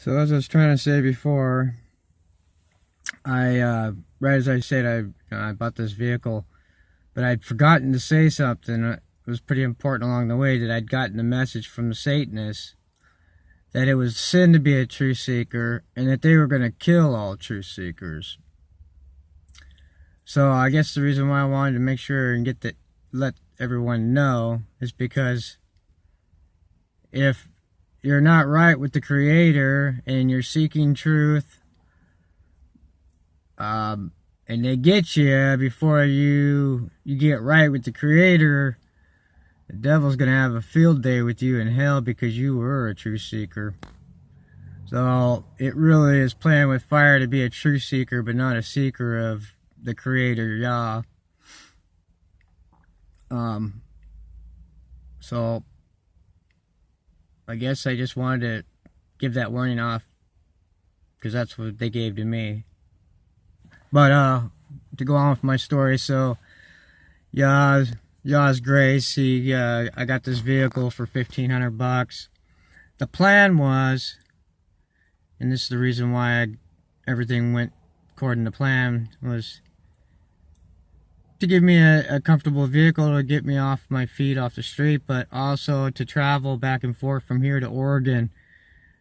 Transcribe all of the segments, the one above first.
So as I was trying to say before, right as I said, I bought this vehicle, but I'd forgotten to say something. It was pretty important along the way that I'd gotten a message from the Satanists that it was sin to be a truth seeker and that they were going to kill all truth seekers. So I guess the reason why I wanted to make sure and let everyone know is because if you're not right with the Creator and you're seeking truth, and they get you before you get right with the Creator, the devil's gonna have a field day with you in hell because you were a truth seeker. So it really is playing with fire to be a truth seeker, but not a seeker of the Creator, Yah. So I guess I just wanted to give that warning off because that's what they gave to me. But to go on with my story, so Yah's grace, I got this vehicle for $1,500. The plan was, and this is the reason why everything went according to plan, was to give me a comfortable vehicle to get me off my feet off the street, but also to travel back and forth from here to Oregon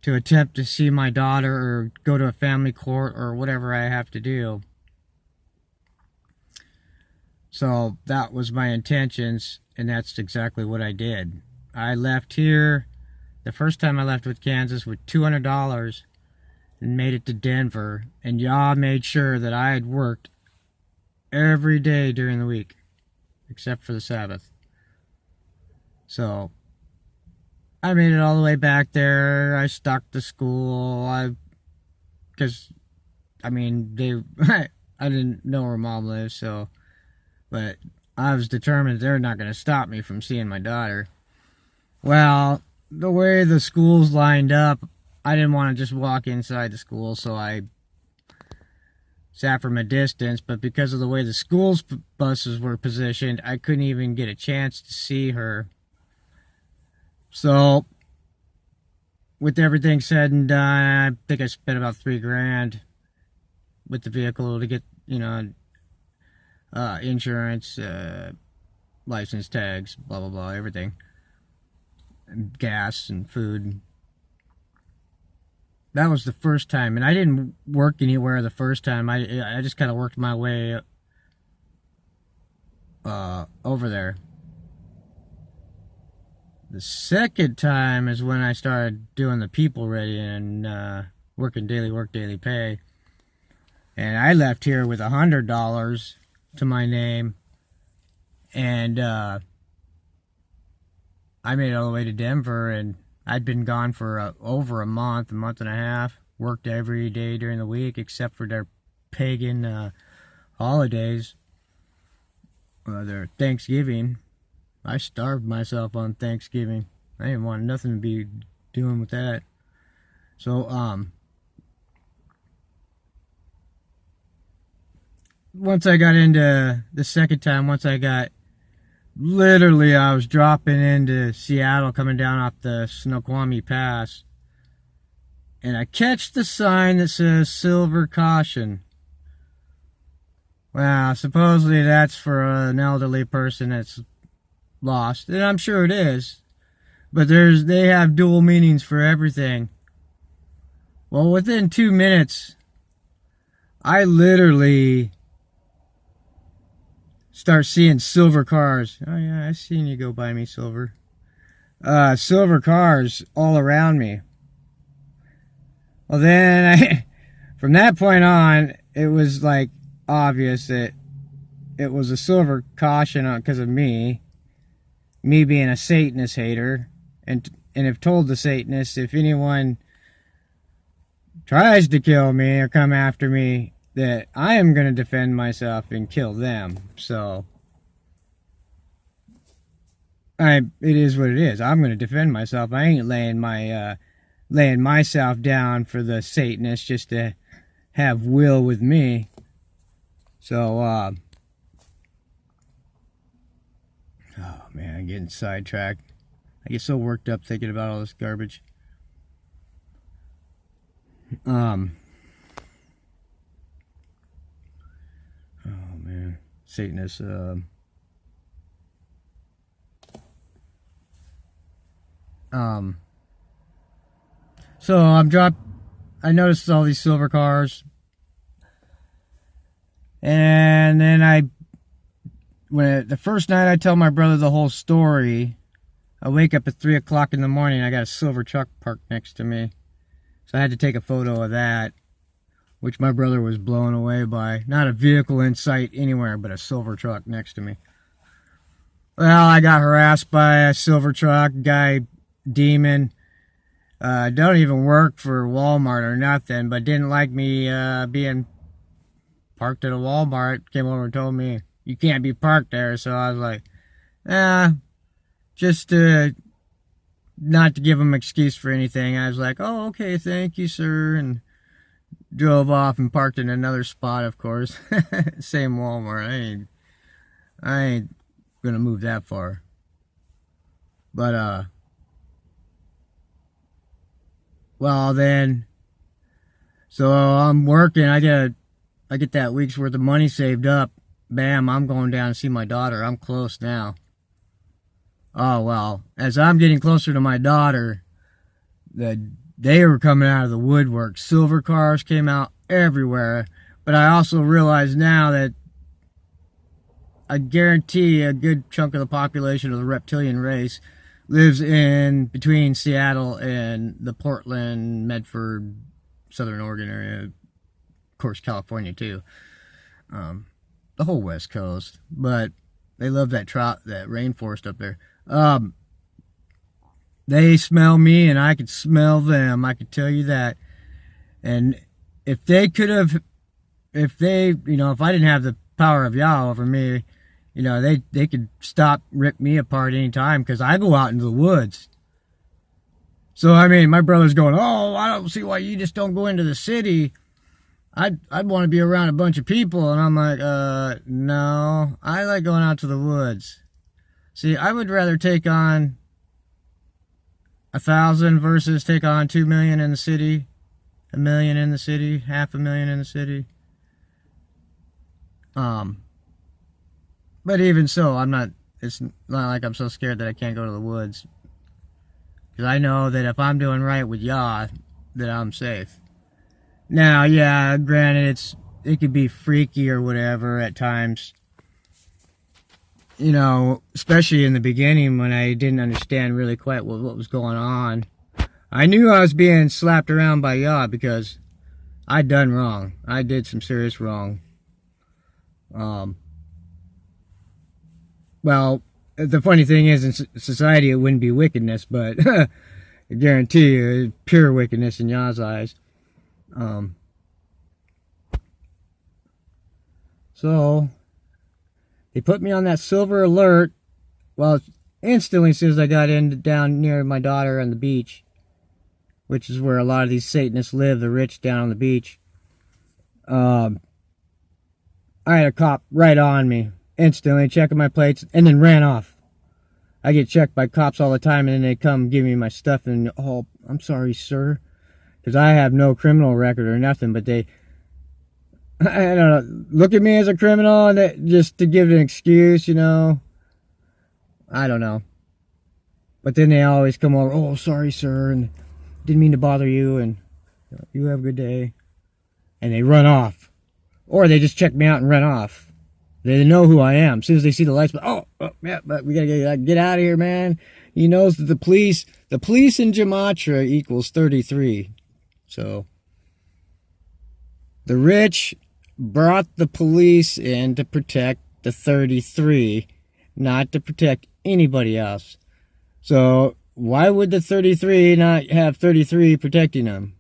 to attempt to see my daughter or go to a family court or whatever I have to do. So that was my intentions, and that's exactly what I did. I left here, the first time I left with Kansas, with $200 and made it to Denver, and Yah made sure that I had worked every day during the week, except for the Sabbath. So I made it all the way back there. I stalked the school. I didn't know where Mom lives, so, but I was determined they're not going to stop me from seeing my daughter. Well, the way the schools lined up, I didn't want to just walk inside the school, so I sat from a distance, but because of the way the school's buses were positioned, I couldn't even get a chance to see her. So, with everything said and done, I think I spent about $3,000 with the vehicle to get, insurance, license tags, blah, blah, blah, everything. And gas and food. That was the first time, and I didn't work anywhere the first time. I just kind of worked my way over there. The second time is when I started doing the people ready and working daily work, daily pay. And I left here with $100 to my name, and I made it all the way to Denver, and I'd been gone for over a month and a half. Worked every day during the week except for their pagan holidays. Their Thanksgiving. I starved myself on Thanksgiving. I didn't want nothing to be doing with that. So, once I got into the second time, literally, I was dropping into Seattle, coming down off the Snoqualmie Pass, and I catch the sign that says Silver Caution. Well, supposedly that's for an elderly person that's lost, and I'm sure it is, but they have dual meanings for everything. Well, within 2 minutes, I literally start seeing silver cars. Oh yeah, I seen you go by me, Silver. Silver cars all around me. Well, then from that point on, it was like obvious that it was a silver caution because of me being a Satanist hater, and have told the Satanists if anyone tries to kill me or come after me, that I am going to defend myself and kill them. So it is what it is. I'm going to defend myself. I ain't laying myself down for the Satanists just to have will with me. So oh man, I'm getting sidetracked. I get so worked up thinking about all this garbage. Oh man, Satanists. So I noticed all these silver cars, and then the first night I tell my brother the whole story, I wake up at 3 o'clock in the morning. I got a silver truck parked next to me, so I had to take a photo of that, which my brother was blown away by. Not a vehicle in sight anywhere, but a silver truck next to me. Well, I got harassed by a silver truck guy, demon. Don't even work for Walmart or nothing, but didn't like me being parked at a Walmart. Came over and told me, you can't be parked there. So I was like, just not to give him an excuse for anything. I was like, oh, okay, thank you, sir. And drove off and parked in another spot, of course. Same Walmart. I ain't gonna move that far. But, well then, so I'm working, I get that week's worth of money saved up. Bam, I'm going down to see my daughter. I'm close now. Oh well, as I'm getting closer to my daughter, they were coming out of the woodwork. Silver cars came out everywhere. But I also realize now that I guarantee a good chunk of the population of the reptilian race lives in between Seattle and the Portland, Medford, Southern Oregon area. Of course, California too. The whole West Coast. But they love that rainforest up there. They smell me and I could smell them. I could tell you that. And if I didn't have the power of Yah over me, they could rip me apart anytime, because I go out into the woods. So, I mean, my brother's going, oh, I don't see why you just don't go into the city. I'd want to be around a bunch of people. And I'm like, no, I like going out to the woods. See, I would rather take on 1,000 versus take on 2 million in the city, 1 million in the city, 500,000 in the city. But even so, it's not like I'm so scared that I can't go to the woods. Because I know that if I'm doing right with Yah, that I'm safe. Now, yeah, granted, it could be freaky or whatever at times. Especially in the beginning when I didn't understand really quite what was going on. I knew I was being slapped around by Yah because I'd done wrong. I did some serious wrong. Well, the funny thing is, in society, it wouldn't be wickedness, but I guarantee you, it's pure wickedness in Yah's eyes. So, they put me on that silver alert. Well, instantly, as soon as I got down near my daughter on the beach, which is where a lot of these Satanists live, the rich down on the beach, I had a cop right on me, instantly checking my plates, and then ran off. I get checked by cops all the time, and then they come give me my stuff, and, oh, I'm sorry, sir, because I have no criminal record or nothing, but they, I don't know, look at me as a criminal, and just to give an excuse, I don't know. But then they always come over, oh, sorry, sir, and didn't mean to bother you, and you have a good day. And they run off. Or they just check me out and run off. They know who I am. As soon as they see the lights, yeah, but we gotta get out of here, man. He knows that the police in Gematria equals 33. So, the rich brought the police in to protect the 33, not to protect anybody else. So, why would the 33 not have 33 protecting them?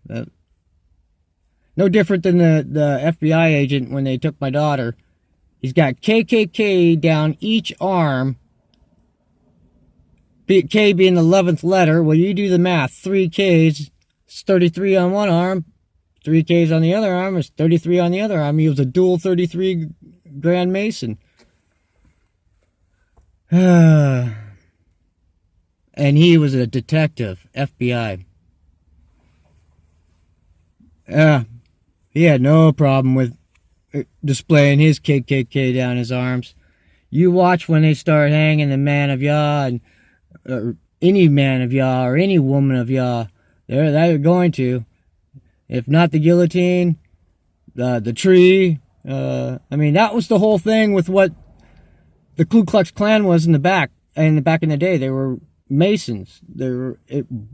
No different than the FBI agent when they took my daughter. He's got KKK down each arm. K being the 11th letter. Well, you do the math. 3 Ks. It's 33 on one arm. 3 Ks on the other arm. It's 33 on the other arm. He was a dual 33 Grand Mason. And he was a detective. FBI. He had no problem with displaying his KKK down his arms. You watch when they start hanging the man of Yah, and any man of Yah or any woman of Yah. They're going to. If not the guillotine, the tree. I mean, that was the whole thing with what the Ku Klux Klan was in the back. And back in the day, they were Masons. They were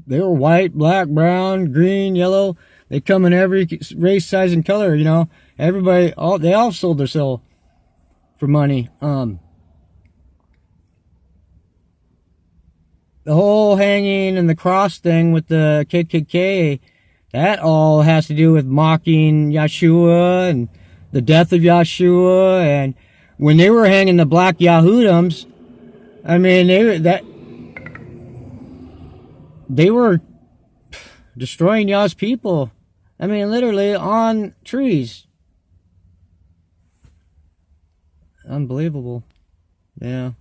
white, black, brown, green, yellow. They come in every race, size, and color. You know, everybody, they all sold their soul for money. The whole hanging and the cross thing with the KKK, that all has to do with mocking Yeshua and the death of Yeshua. And when they were hanging the black Yahudams, I mean, they were destroying Yah's people. I mean, literally on trees. Unbelievable. Yeah.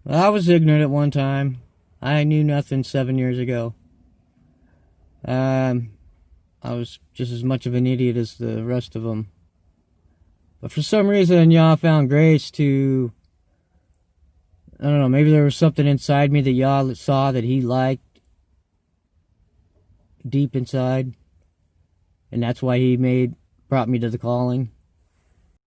Well, I was ignorant at one time. I knew nothing 7 years ago. I was just as much of an idiot as the rest of them. But for some reason, Yah found grace to, I don't know, maybe there was something inside me that Yah saw that he liked deep inside. And that's why he brought me to the calling.